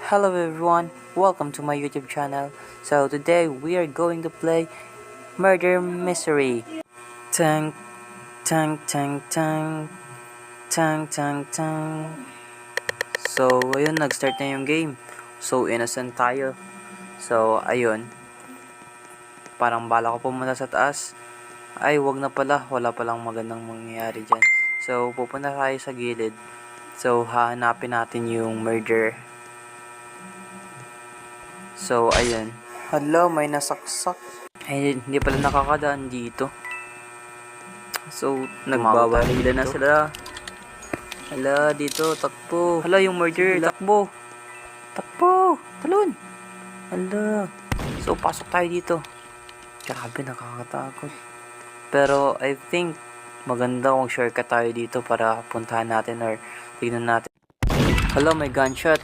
Hello everyone, welcome to my YouTube channel. So today we are going to play Murder Mystery. Tang, tang, tang, tang, tang, tang, tang. So ayun, nag-start na yung game. So innocent tayo. So ayun, parang bala ko pumunta sa taas. Ay, wag na pala, wala palang magandang mangyayari dyan. So pupunta tayo sa gilid. So hahanapin natin yung murderer. So, ayun. Hala, may nasaksak. Ay, hindi pala nakakadaan dito. So, nagbabarila na sila. Hala, dito, takbo. Hala, yung murderer, takbo. Takbo, talon. Hala. So, pasok tayo dito. Grabe, nakakatakot. Pero, I think, maganda kung shortcut tayo dito para puntahan natin or tignan natin. Hala, may gunshot.